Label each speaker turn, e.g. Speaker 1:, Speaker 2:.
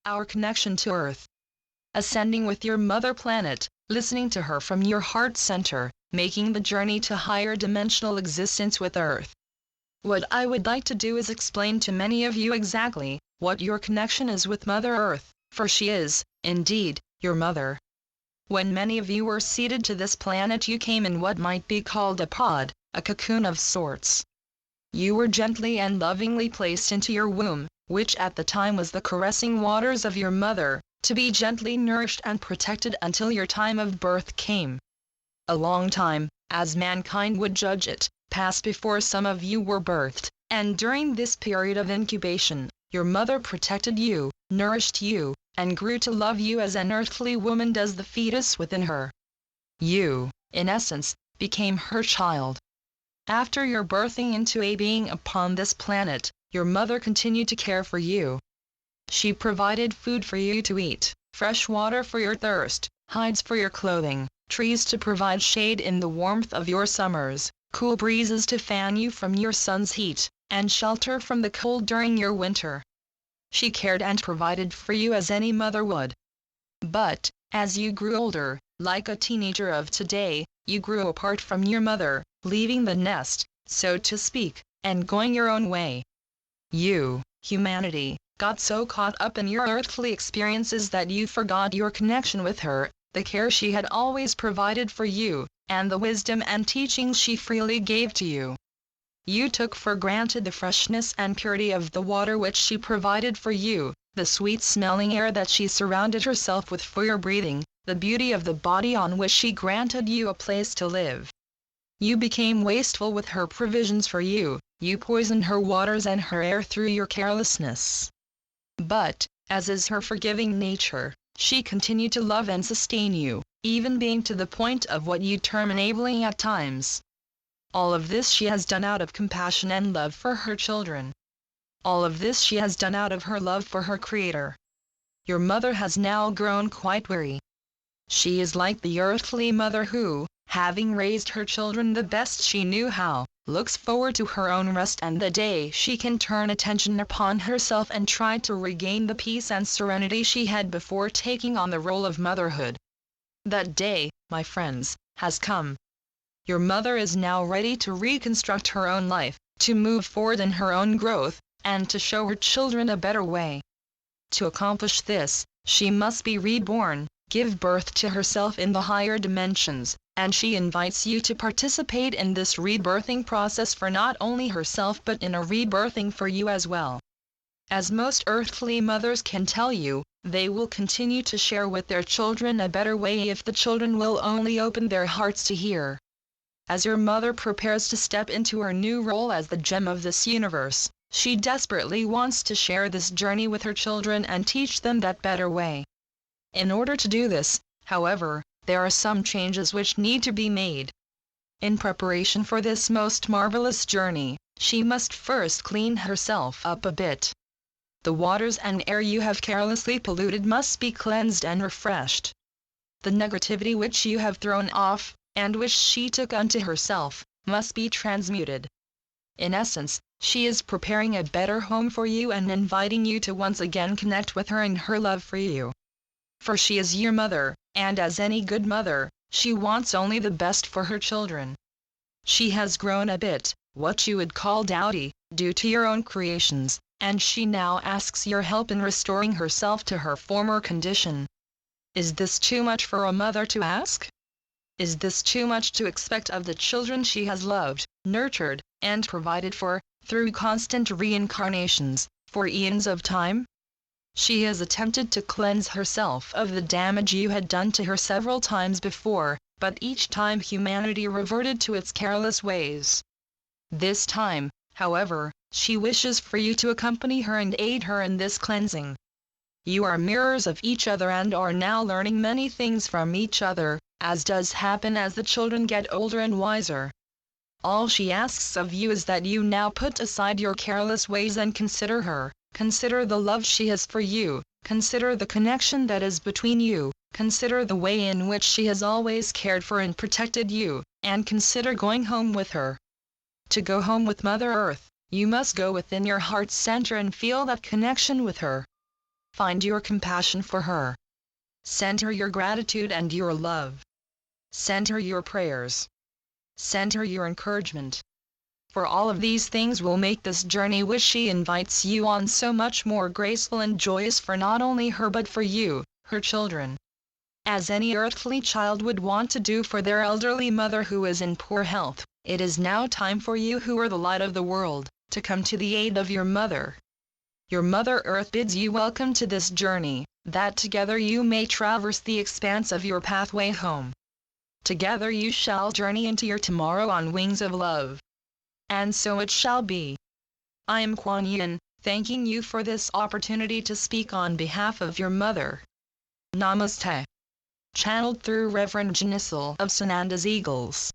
Speaker 1: our connection to Earth. Ascending with your mother planet, listening to her from your heart center, making the journey to higher dimensional existence with Earth. What I would like to do is explain to many of you exactly what your connection is with Mother Earth, for she is, indeed, your mother. When many of you were seeded to this planet, you came in what might be called a pod, a cocoon of sorts. You were gently and lovingly placed into your womb, which at the time was the caressing waters of your mother, to be gently nourished and protected until your time of birth came. A long time, as mankind would judge it, passed before some of you were birthed, and during this period of incubation, your mother protected you, nourished you, and grew to love you as an earthly woman does the fetus within her. You, in essence, became her child. After your birthing into a being upon this planet, your mother continued to care for you. She provided food for you to eat, fresh water for your thirst, hides for your clothing, trees to provide shade in the warmth of your summers, cool breezes to fan you from your sun's heat, and shelter from the cold during your winter. She cared and provided for you as any mother would. But, as you grew older, like a teenager of today, you grew apart from your mother, leaving the nest, so to speak, and going your own way. You, humanity, got so caught up in your earthly experiences that you forgot your connection with her, the care she had always provided for you, and the wisdom and teachings she freely gave to you. You took for granted the freshness and purity of the water which she provided for you, the sweet-smelling air that she surrounded herself with for your breathing, the beauty of the body on which she granted you a place to live. You became wasteful with her provisions for you, you poisoned her waters and her air through your carelessness. But, as is her forgiving nature, she continued to love and sustain you, even being to the point of what you term enabling at times. All of this she has done out of compassion and love for her children. All of this she has done out of her love for her Creator. Your mother has now grown quite weary. She is like the earthly mother who, having raised her children the best she knew how, looks forward to her own rest and the day she can turn attention upon herself and try to regain the peace and serenity she had before taking on the role of motherhood. That day, my friends, has come. Your mother is now ready to reconstruct her own life, to move forward in her own growth, and to show her children a better way. To accomplish this, she must be reborn, give birth to herself in the higher dimensions, and she invites you to participate in this rebirthing process for not only herself but in a rebirthing for you as well. As most earthly mothers can tell you, they will continue to share with their children a better way if the children will only open their hearts to hear. As your mother prepares to step into her new role as the gem of this universe, she desperately wants to share this journey with her children and teach them that better way. In order to do this, however, there are some changes which need to be made. In preparation for this most marvelous journey, she must first clean herself up a bit. The waters and air you have carelessly polluted must be cleansed and refreshed. The negativity which you have thrown off, and which she took unto herself, must be transmuted. In essence, she is preparing a better home for you and inviting you to once again connect with her in her love for you. For she is your mother, and as any good mother, she wants only the best for her children. She has grown a bit, what you would call dowdy, due to your own creations, and she now asks your help in restoring herself to her former condition. Is this too much for a mother to ask? Is this too much to expect of the children she has loved, nurtured, and provided for, through constant reincarnations, for eons of time? She has attempted to cleanse herself of the damage you had done to her several times before, but each time humanity reverted to its careless ways. This time, however, she wishes for you to accompany her and aid her in this cleansing. You are mirrors of each other and are now learning many things from each other, as does happen as the children get older and wiser. All she asks of you is that you now put aside your careless ways and consider her, consider the love she has for you, consider the connection that is between you, consider the way in which she has always cared for and protected you, and consider going home with her. To go home with Mother Earth, you must go within your heart's center and feel that connection with her. Find your compassion for her. Send her your gratitude and your love. Send her your prayers. Send her your encouragement. For all of these things will make this journey which she invites you on so much more graceful and joyous for not only her but for you, her children. As any earthly child would want to do for their elderly mother who is in poor health, it is now time for you who are the light of the world, to come to the aid of your mother. Your Mother Earth bids you welcome to this journey, that together you may traverse the expanse of your pathway home. Together you shall journey into your tomorrow on wings of love. And so it shall be. I am Quan, thanking you for this opportunity to speak on behalf of your mother. Namaste. Channeled through Reverend Janisel of Sananda's Eagles.